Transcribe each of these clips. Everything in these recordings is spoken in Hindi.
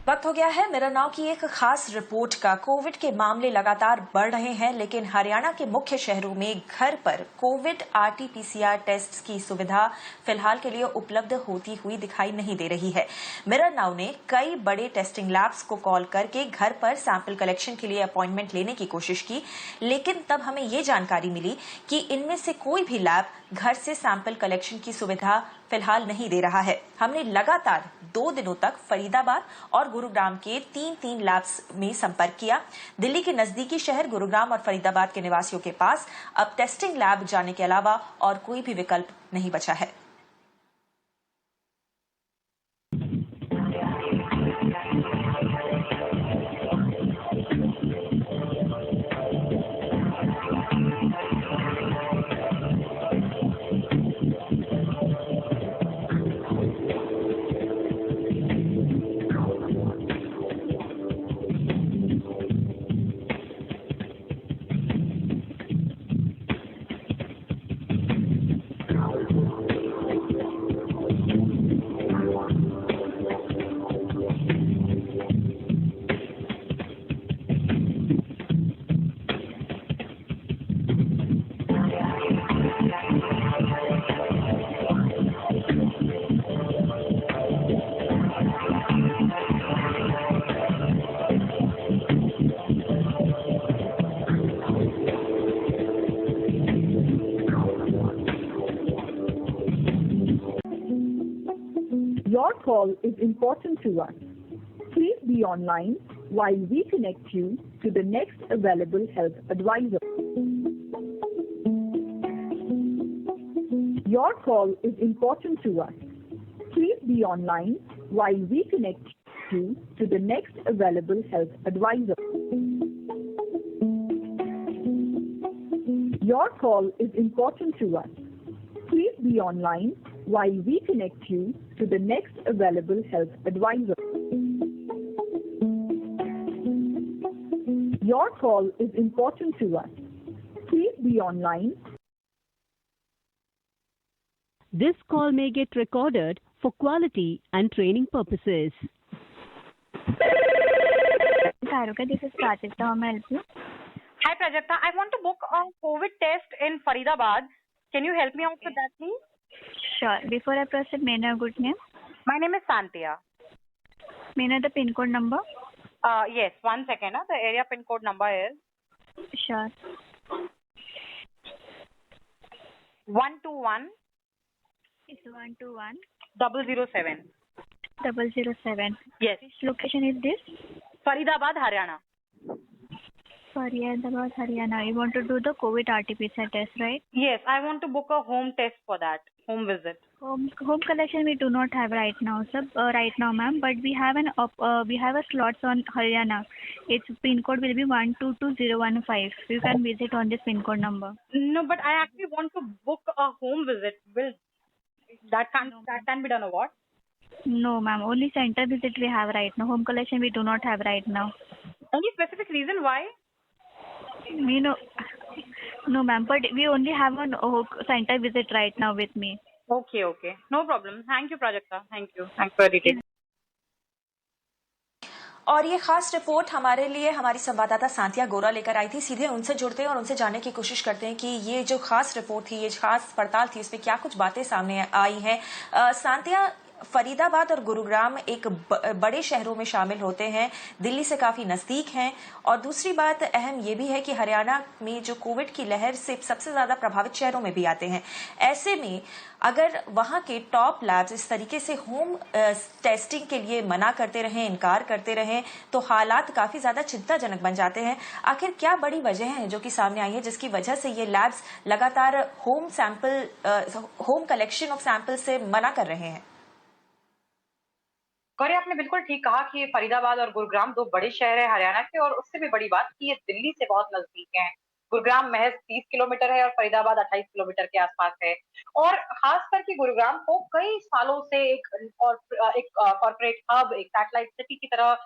वक्त हो गया है मेरा नाम की एक खास रिपोर्ट का। कोविड के मामले लगातार बढ़ रहे हैं, लेकिन हरियाणा के मुख्य शहरों में घर पर कोविड आरटीपीसीआर टेस्ट की सुविधा फिलहाल के लिए उपलब्ध होती हुई दिखाई नहीं दे रही है। मेरा नाम ने कई बड़े टेस्टिंग लैब्स को कॉल करके घर पर सैंपल कलेक्शन के लिए अपॉइंटमेंट लेने की कोशिश की, लेकिन तब हमें ये जानकारी मिली कि इनमें से कोई भी लैब घर से सैंपल कलेक्शन की सुविधा फिलहाल नहीं दे रहा है। हमने लगातार 2 दिनों तक फरीदाबाद और गुरुग्राम के 3 लैब्स में संपर्क किया। दिल्ली के नजदीकी शहर गुरुग्राम और फरीदाबाद के निवासियों के पास अब टेस्टिंग लैब जाने के अलावा और कोई भी विकल्प नहीं बचा है। Your call is important to us. Please be online while we connect you to the next available health advisor. Your call is important to us. Please be online while we connect you to the next available health advisor. Your call is important to us. Please be online while we connect you to the next available health advisor. Your call is important to us. Please be online. This call may get recorded for quality and training purposes. Haruka, this is Prajakta. How may I help you? Hi Prajakta, I want to book a COVID test in Faridabad. Can you help me out with that, please? Sure. Before I proceed, may I know your good name? My name is Santia. May I know the PIN code number? Yes, 1 second. The area PIN code number is Sure. 121 It's 121 007. 007. Yes, Which location is this? Faridabad, Haryana. Faridabad, Haryana. You want to do the COVID RT-PCR test, right? Yes, I want to book a home test for that, home visit. Home collection we do not have right now, sir. Right now, ma'am. But we have a slots on Haryana. Its PIN code will be 122015. You can visit on this PIN code number. No, but I actually want to book a home visit. Will that can be done or what? No, ma'am. Only center visit we have right now. Home collection we do not have right now. Any specific reason why? You know, no, ma'am. But we only have one center visit right now with me. Okay. No problem. Thank you, Prajakta. Thank you. Thanks for the details. और ये खास रिपोर्ट हमारे लिए हमारी संवाददाता सांतिया गोरा लेकर आई थी। सीधे उनसे जुड़ते हैं और उनसे जानने की कोशिश करते हैं कि ये जो खास रिपोर्ट थी, ये खास पड़ताल थी, इसमें क्या कुछ बातें सामने आई हैं। सांतिया, फरीदाबाद और गुरुग्राम एक बड़े शहरों में शामिल होते हैं, दिल्ली से काफी नजदीक हैं, और दूसरी बात अहम ये भी है कि हरियाणा में जो कोविड की लहर से सबसे ज्यादा प्रभावित शहरों में भी आते हैं। ऐसे में अगर वहां के टॉप लैब्स इस तरीके से होम टेस्टिंग के लिए मना करते रहें, इनकार करते रहें, तो हालात काफी ज्यादा चिंताजनक बन जाते हैं। आखिर क्या बड़ी वजह है जो कि सामने आई है जिसकी वजह से ये लैब्स लगातार होम कलेक्शन ऑफ सैंपल से मना कर रहे हैं? गौरी, आपने बिल्कुल ठीक कहा कि फरीदाबाद और गुरुग्राम 2 बड़े शहर है हरियाणा के, और उससे भी बड़ी बात कि ये दिल्ली से बहुत नजदीक हैं। गुरुग्राम महज 30 किलोमीटर है और फरीदाबाद 28 किलोमीटर के आसपास है। और खास करके गुरुग्राम को कई सालों से एक कॉर्पोरेट हब, एक सैटेलाइट सिटी की तरह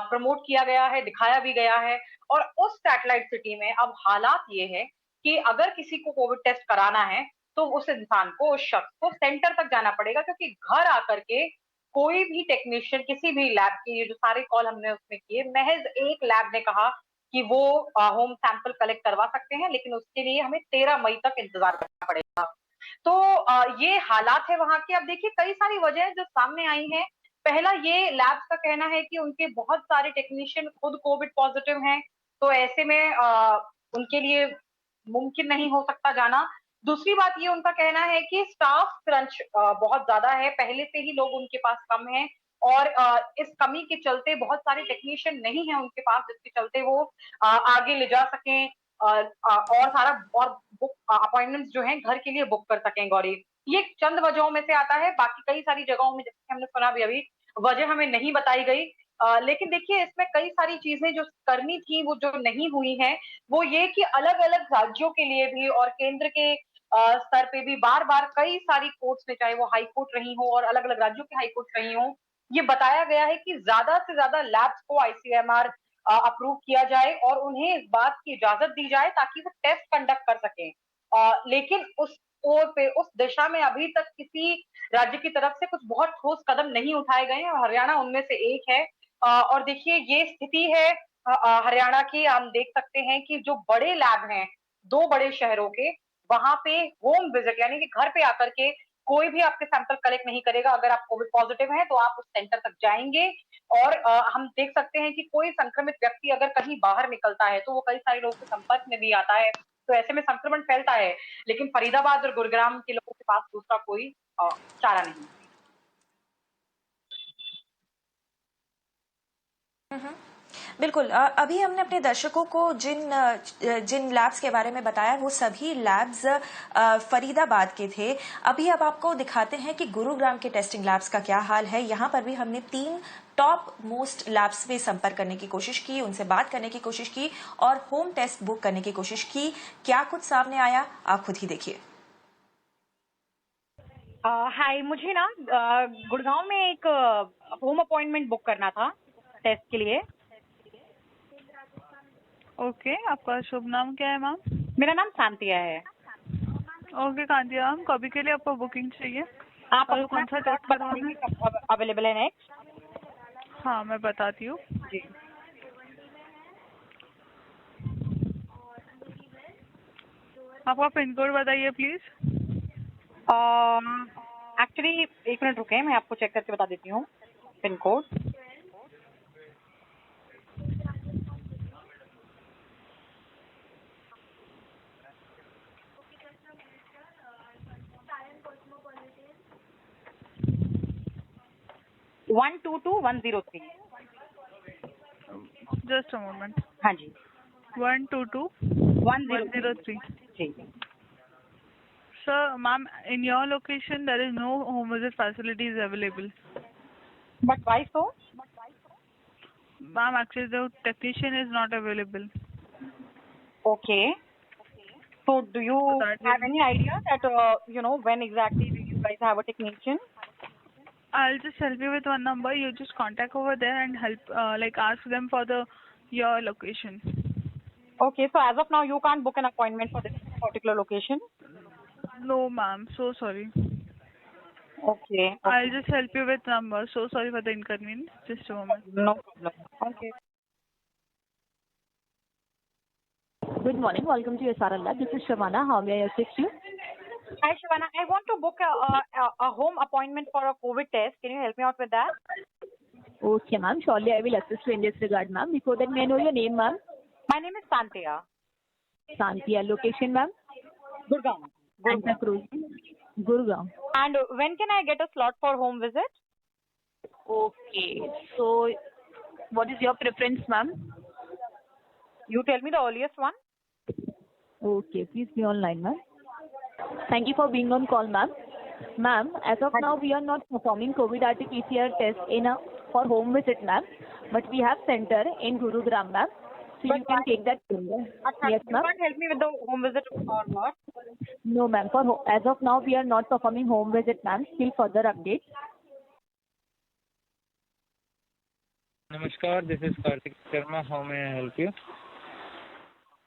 प्रमोट किया गया है, दिखाया भी गया है। और उस सैटेलाइट सिटी में अब हालात ये है कि अगर किसी को कोविड टेस्ट कराना है तो उस इंसान को, उस शख्स को सेंटर तक जाना पड़ेगा, क्योंकि घर आकर के कोई भी टेक्नीशियन किसी भी लैब के, ये जो सारे कॉल हमने उसमें किए, महज एक लैब ने कहा कि वो होम सैंपल कलेक्ट करवा सकते हैं, लेकिन उसके लिए हमें 13 मई तक इंतजार करना पड़ेगा। तो ये हालात है वहां के। अब देखिए कई सारी वजह जो सामने आई हैं। पहला, ये लैब्स का कहना है कि उनके बहुत सारे टेक्नीशियन खुद कोविड पॉजिटिव हैं, तो ऐसे में उनके लिए मुमकिन नहीं हो सकता जाना। दूसरी बात ये उनका कहना है कि स्टाफ क्रंच बहुत ज्यादा है, पहले से ही लोग उनके पास कम हैं, और इस कमी के चलते बहुत सारे टेक्नीशियन नहीं है उनके पास, जिसके चलते वो आगे ले जा सकें और सारा और बुक अपॉइंटमेंट्स जो हैं घर के लिए बुक कर सकें। गौरी, ये चंद वजहों में से आता है, बाकी कई सारी जगहों में जैसे हमने सुना भी अभी वजह हमें नहीं बताई गई। लेकिन देखिए इसमें कई सारी चीजें जो करनी थी वो जो नहीं हुई हैं, वो ये कि अलग अलग राज्यों के लिए भी और केंद्र के स्तर पे भी बार बार कई सारी कोर्ट्स में, चाहे वो हाई कोर्ट रही हो और अलग अलग राज्यों की हाई कोर्ट रही हो, ये बताया गया है कि ज्यादा से ज्यादा लैब्स को आईसीएमआर अप्रूव किया जाए और उन्हें इस बात की इजाजत दी जाए ताकि वो टेस्ट कंडक्ट कर सकें। लेकिन उस ओर पे, उस दिशा में अभी तक किसी राज्य की तरफ से कुछ बहुत ठोस कदम नहीं उठाए गए हैं और हरियाणा उनमें से एक है। और देखिए ये स्थिति है हरियाणा की। हम देख सकते हैं कि जो बड़े लैब हैं 2 बड़े शहरों के, वहां पे होम विजिट यानी कि घर पे आकर के कोई भी आपके सैंपल कलेक्ट नहीं करेगा। अगर आप कोविड पॉजिटिव हैं तो आप उस सेंटर तक जाएंगे, और हम देख सकते हैं कि कोई संक्रमित व्यक्ति अगर कहीं बाहर निकलता है तो वो कई सारे लोगों के संपर्क में भी आता है, तो ऐसे में संक्रमण फैलता है। लेकिन फरीदाबाद और गुरुग्राम के लोगों के पास दूसरा कोई चारा नहीं। बिल्कुल। अभी हमने अपने दर्शकों को जिन लैब्स के बारे में बताया वो सभी लैब्स फरीदाबाद के थे। अभी अब आपको दिखाते हैं कि गुरुग्राम के टेस्टिंग लैब्स का क्या हाल है। यहाँ पर भी हमने 3 टॉप मोस्ट लैब्स पे संपर्क करने की कोशिश की, उनसे बात करने की कोशिश की और होम टेस्ट बुक करने की कोशिश की। क्या कुछ सामने आया आप खुद ही देखिए। हाय, मुझे ना गुड़गांव में एक होम अपॉइंटमेंट बुक करना था टेस्ट के लिए। ओके, आपका शुभ नाम क्या है मैम? मेरा नाम सांतिया है। ओके कांतिया मैम, कभी के लिए आपको बुकिंग चाहिए? आप और कौन सा टेस्ट करवाना है? कब अवेलेबल है नेक्स्ट? हाँ मैं बताती हूँ। जी, आपका पिन कोड बताइए प्लीज। एक्चुअली 1 मिनट रुके, मैं आपको चेक करके बता देती हूँ pin code. One 122-103। Just a moment. हाँ जी, 122-103। जी। Sir, ma'am, in your location there is no home visit facilities available. But why so? Ma'am, actually the technician is not available. Okay. So do you That have is- any idea that when exactly do you guys have a technician? I'll just help you with one number. You just contact over there and help, ask them for your location. Okay, so as of now you can't book an appointment for this particular location? No, ma'am. So sorry. Okay. I'll just help you with number. So sorry for the inconvenience. Just a moment. No problem. Okay. Good morning. Welcome to SRL Lab. This is Shavana. How may I assist you? Hi Shivana, I want to book a home appointment for a COVID test. Can you help me out with that? Okay, ma'am. Surely I will assist you in this regard, ma'am. Before that, may I know your name, ma'am? My name is Santia. Santia. Location, ma'am? Gurgaon. Santa Cruz. Gurgaon. And when can I get a slot for home visit? Okay. So, what is your preference, ma'am? You tell me the earliest one. Okay. Please be online, ma'am. Thank you for being on call, ma'am. Ma'am, as of now, we are not performing COVID RT-PCR test for home visit, ma'am. But we have center in Gurugram, ma'am. So But you can why- take that. Yes, You ma'am. can't help me with the home visit or what? No, ma'am. As of now, we are not performing home visit, ma'am. Still further updates. Namaskar, this is Karthik Sharma. How may I help you?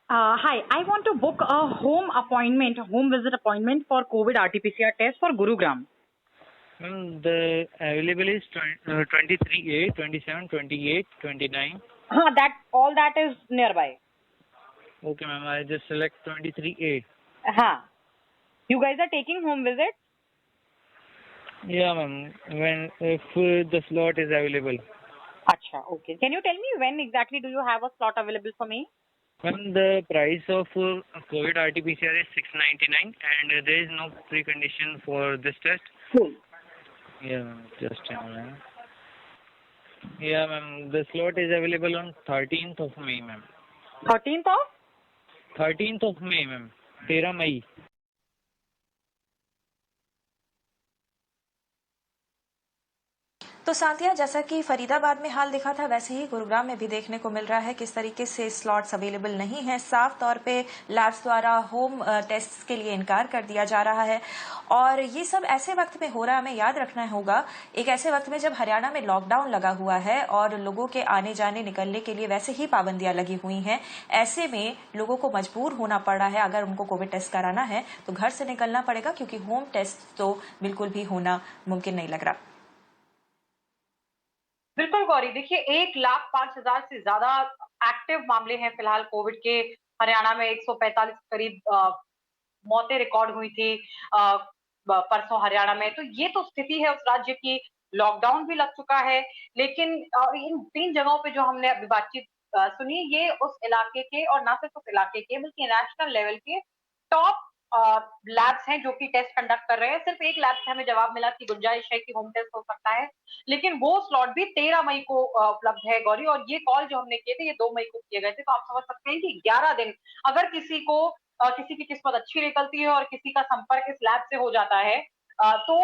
Hi, I want to book a home visit appointment for COVID RT-PCR test for Gurugram. Ma'am, the available is 23A, 27, 28, 29. That all that is nearby. Okay, ma'am. I just select 23A. You guys are taking home visit? Yeah, ma'am. If the slot is available. Acha, okay. Can you tell me when exactly do you have a slot available for me? Ma'am, the price of COVID RT-PCR is 699, and there is no precondition for this test. Cool. Yeah, ma'am. Just a moment. Yeah, ma'am. The slot is available on 13th of May, ma'am. 13th of? 13th of May, ma'am. 13 मई. तो साथिया, जैसा कि फरीदाबाद में हाल दिखा था, वैसे ही गुरुग्राम में भी देखने को मिल रहा है किस तरीके से स्लॉट्स अवेलेबल नहीं है। साफ तौर पे लैब्स द्वारा होम टेस्ट के लिए इनकार कर दिया जा रहा है और ये सब ऐसे वक्त में हो रहा है, हमें याद रखना होगा, एक ऐसे वक्त में जब हरियाणा में लॉकडाउन लगा हुआ है और लोगों के आने जाने निकलने के लिए वैसे ही पाबंदियां लगी हुई हैं। ऐसे में लोगों को मजबूर होना पड़ रहा है, अगर उनको कोविड टेस्ट कराना है तो घर से निकलना पड़ेगा, क्योंकि होम टेस्ट तो बिल्कुल भी होना मुमकिन नहीं लग रहा। बिल्कुल गौरी, देखिए 1,05,000 से ज्यादा एक्टिव मामले हैं फिलहाल कोविड के। हरियाणा में 145 करीब मौतें रिकॉर्ड हुई थी परसों हरियाणा में। तो ये तो स्थिति है उस राज्य की। लॉकडाउन भी लग चुका है, लेकिन इन 3 जगहों पे जो हमने अभी बातचीत सुनी, ये उस इलाके के, और ना सिर्फ उस इलाके के बल्कि नेशनल लेवल के टॉप लैब्स हैं जो कि टेस्ट कंडक्ट कर रहे हैं। सिर्फ एक लैब से हमें जवाब मिला कि गुंजाइश है कि होम टेस्ट हो सकता है, लेकिन वो स्लॉट भी 13 मई को उपलब्ध है गौरी। और ये कॉल जो हमने किए थे, ये 2 मई को किए गए थे। तो आप समझ सकते हैं कि 11 दिन, अगर किसी की किस्मत अच्छी निकलती है और किसी का संपर्क इस लैब से हो जाता है, तो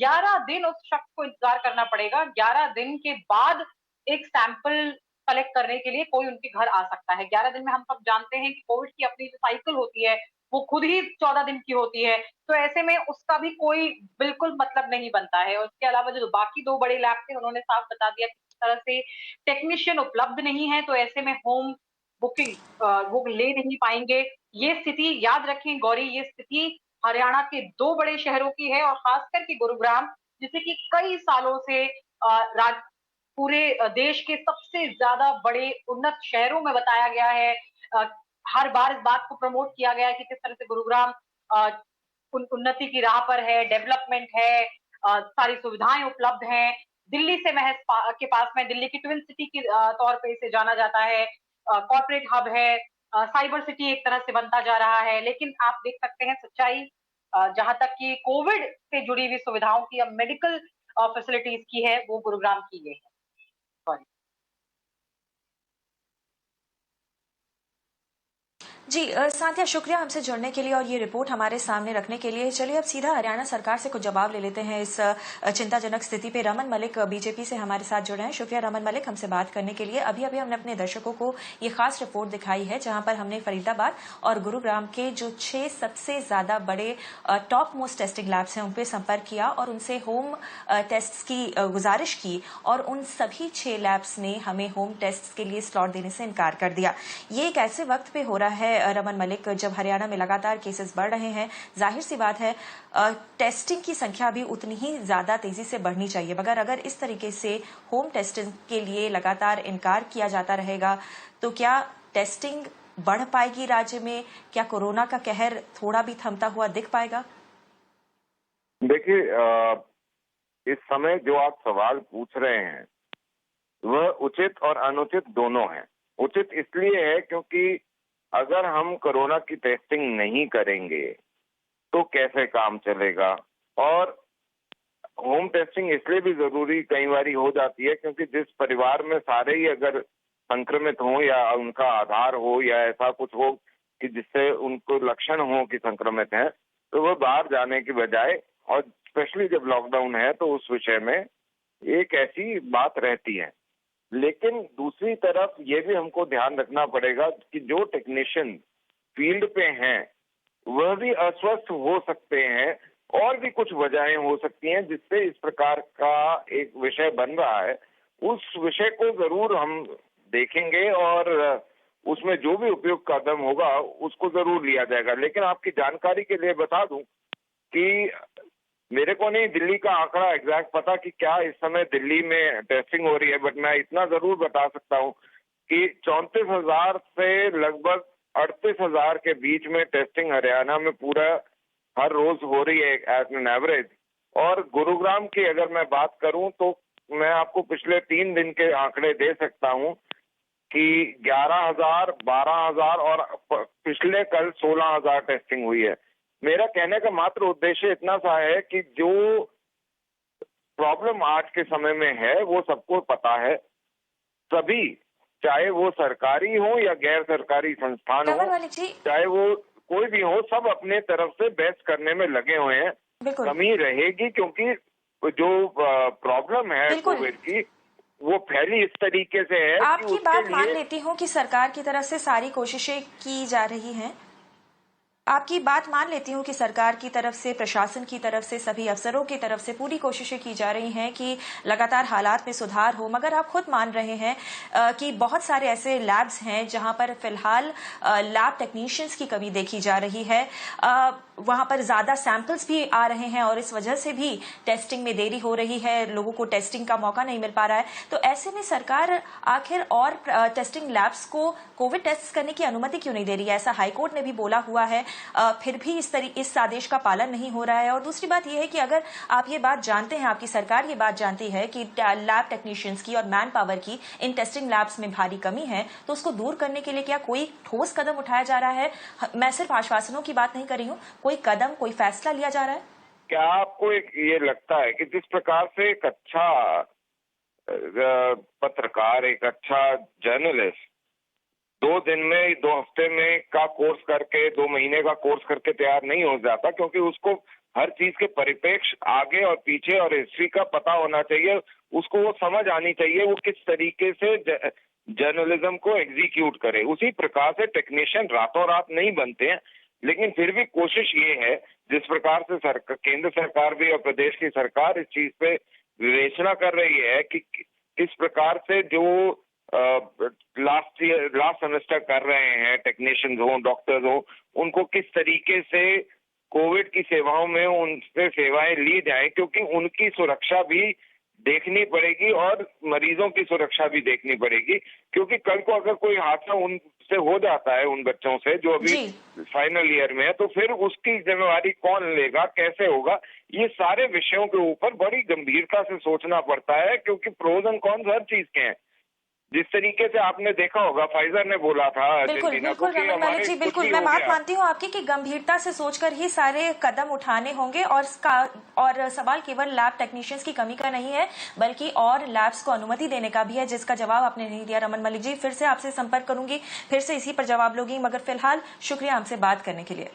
11 दिन उस शख्स को इंतजार करना पड़ेगा। 11 दिन के बाद एक सैंपल कलेक्ट करने के लिए कोई उनके घर आ सकता है। 11 दिन में हम सब जानते हैं कि कोविड की अपनी जो साइकिल होती है, वो खुद ही 14 दिन की होती है। तो ऐसे में उसका भी कोई बिल्कुल मतलब नहीं बनता है। और उसके अलावा जो बाकी 2 बड़े लैब थे, उन्होंने साफ बता दिया कि इस तरह से टेक्नीशियन उपलब्ध नहीं है, तो ऐसे में होम बुकिंग वो ले नहीं पाएंगे। ये स्थिति याद रखें गौरी, ये स्थिति हरियाणा के 2 बड़े शहरों की है, और खासकर कि गुरुग्राम, जिसे कि कई सालों से पूरे देश के सबसे ज्यादा बड़े उन्नत शहरों में बताया गया है। हर बार इस बात को प्रमोट किया गया है कि किस तरह से गुरुग्राम उन्नति की राह पर है, डेवलपमेंट है, सारी सुविधाएं उपलब्ध हैं। दिल्ली से महज के पास में, दिल्ली की ट्विन सिटी के तौर पे इसे जाना जाता है। कॉर्पोरेट हब है, साइबर सिटी एक तरह से बनता जा रहा है। लेकिन आप देख सकते हैं सच्चाई जहां तक कि कोविड से जुड़ी हुई सुविधाओं की, अब मेडिकल फैसिलिटीज की है, वो गुरुग्राम की गई है। जी साथिया, शुक्रिया हमसे जुड़ने के लिए और ये रिपोर्ट हमारे सामने रखने के लिए। चलिए अब सीधा हरियाणा सरकार से कुछ जवाब ले लेते हैं इस चिंताजनक स्थिति पे। रमन मलिक बीजेपी से हमारे साथ जुड़े हैं। शुक्रिया रमन मलिक हमसे बात करने के लिए। अभी अभी हमने अपने दर्शकों को ये खास रिपोर्ट दिखाई है, जहां पर हमने फरीदाबाद और गुरुग्राम के जो 6 सबसे ज्यादा बड़े टॉप मोस्ट टेस्टिंग लैब्स हैं, उन पर संपर्क किया और उनसे होम टेस्ट की गुजारिश की, और उन सभी 6 लैब्स ने हमें होम टेस्ट के लिए स्लॉट देने से इनकार कर दिया। ये एक ऐसे वक्त पे हो रहा है रमन मलिक, जब हरियाणा में लगातार केसेस बढ़ रहे हैं। जाहिर सी बात है टेस्टिंग की संख्या भी उतनी ही ज्यादा तेजी से बढ़नी चाहिए, मगर अगर इस तरीके से होम टेस्टिंग के लिए लगातार इनकार किया जाता रहेगा तो क्या टेस्टिंग बढ़ पाएगी राज्य में? क्या कोरोना का कहर थोड़ा भी थमता हुआ दिख पाएगा? देखिए, इस समय जो आप सवाल पूछ रहे हैं वह उचित और अनुचित दोनों है। उचित इसलिए है क्योंकि अगर हम कोरोना की टेस्टिंग नहीं करेंगे तो कैसे काम चलेगा, और होम टेस्टिंग इसलिए भी जरूरी कई बार हो जाती है क्योंकि जिस परिवार में सारे ही अगर संक्रमित हो या उनका आधार हो या ऐसा कुछ हो कि जिससे उनको लक्षण हो कि संक्रमित है, तो वह बाहर जाने की बजाय, और स्पेशली जब लॉकडाउन है तो उस विषय में एक ऐसी बात रहती है। लेकिन दूसरी तरफ ये भी हमको ध्यान रखना पड़ेगा कि जो टेक्नीशियन फील्ड पे हैं वह भी अस्वस्थ हो सकते हैं, और भी कुछ वजहें हो सकती हैं जिससे इस प्रकार का एक विषय बन रहा है। उस विषय को जरूर हम देखेंगे और उसमें जो भी उपयुक्त कदम होगा उसको जरूर लिया जाएगा। लेकिन आपकी जानकारी के लिए बता दूं कि मेरे को नहीं दिल्ली का आंकड़ा एग्जैक्ट पता कि क्या इस समय दिल्ली में टेस्टिंग हो रही है, बट मैं इतना जरूर बता सकता हूँ कि 34,000 से लगभग 38,000 के बीच में टेस्टिंग हरियाणा में पूरा हर रोज हो रही है एज एन एवरेज। और गुरुग्राम की अगर मैं बात करूं तो मैं आपको पिछले 3 दिन के आंकड़े दे सकता हूं कि 11,000, 12,000 और पिछले कल 16,000 टेस्टिंग हुई है। मेरा कहने का मात्र उद्देश्य इतना सा है कि जो प्रॉब्लम आज के समय में है वो सबको पता है, सभी चाहे वो सरकारी हो या गैर सरकारी संस्थान हो, चाहे वो कोई भी हो, सब अपने तरफ से बेस्ट करने में लगे हुए हैं। कमी रहेगी क्योंकि जो प्रॉब्लम है कोविड की वो फैली इस तरीके से है। आपकी बात मान लेती हूँ कि सरकार की तरफ से सारी कोशिशें की जा रही हैं। आपकी बात मान लेती हूँ कि सरकार की तरफ से, प्रशासन की तरफ से, सभी अफसरों की तरफ से पूरी कोशिशें की जा रही हैं कि लगातार हालात में सुधार हो, मगर आप खुद मान रहे हैं कि बहुत सारे ऐसे लैब्स हैं जहां पर फिलहाल लैब टेक्नीशियंस की कमी देखी जा रही है। वहां पर ज्यादा सैंपल्स भी आ रहे हैं और इस वजह से भी टेस्टिंग में देरी हो रही है, लोगों को टेस्टिंग का मौका नहीं मिल पा रहा है। तो ऐसे में सरकार आखिर और टेस्टिंग लैब्स को कोविड टेस्ट करने की अनुमति क्यों नहीं दे रही है? ऐसा हाईकोर्ट ने भी बोला हुआ है, फिर भी इस आदेश का पालन नहीं हो रहा है। और दूसरी बात यह है कि अगर आप ये बात जानते हैं, आपकी सरकार ये बात जानती है कि लैब टेक्नीशियंस की और मैन पावर की इन टेस्टिंग लैब्स में भारी कमी है, तो उसको दूर करने के लिए क्या कोई ठोस कदम उठाया जा रहा है? मैं सिर्फ आश्वासनों की बात नहीं कर रही हूँ, कोई कदम, कोई फैसला लिया जा रहा है? क्या आपको ये लगता है कि जिस प्रकार से एक अच्छा पत्रकार, एक अच्छा जर्नलिस्ट 2 दिन में, 2 हफ्ते में का कोर्स करके, 2 महीने का कोर्स करके तैयार नहीं हो जाता, क्योंकि उसको हर चीज के परिप्रेक्ष्य आगे और पीछे और हिस्ट्री का पता होना चाहिए, उसको वो समझ आनी चाहिए वो किस तरीके से जर्नलिज्म को एग्जीक्यूट करे। उसी प्रकार से टेक्नीशियन रातों रात नहीं बनते हैं, लेकिन फिर भी कोशिश ये है, जिस प्रकार से केंद्र सरकार भी और प्रदेश की सरकार इस चीज पे विवेचना कर रही है कि किस प्रकार से जो लास्ट सेमेस्टर कर रहे हैं टेक्नीशियंस हो, डॉक्टर्स हो, उनको किस तरीके से कोविड की सेवाओं में उनसे सेवाएं ली जाए, क्योंकि उनकी सुरक्षा भी देखनी पड़ेगी और मरीजों की सुरक्षा भी देखनी पड़ेगी। क्योंकि कल को अगर कोई हादसा उनसे हो जाता है, उन बच्चों से जो अभी फाइनल ईयर में है, तो फिर उसकी जिम्मेवारी कौन लेगा, कैसे होगा? ये सारे विषयों के ऊपर बड़ी गंभीरता से सोचना पड़ता है, क्योंकि प्रोज एंड कॉन्स हर चीज के हैं। जिस तरीके से आपने देखा होगा, फाइजर ने बोला था बिल्कुल रमन मलिक जी, बिल्कुल मैं बात मानती हूँ आपकी कि गंभीरता से सोचकर ही सारे कदम उठाने होंगे। और सवाल केवल लैब टेक्नीशियंस की कमी का नहीं है, बल्कि और लैब्स को अनुमति देने का भी है, जिसका जवाब आपने नहीं दिया। रमन मलिक जी, फिर से आपसे संपर्क करूंगी, फिर से इसी पर जवाब लोगी, मगर फिलहाल शुक्रिया हमसे बात करने के लिए।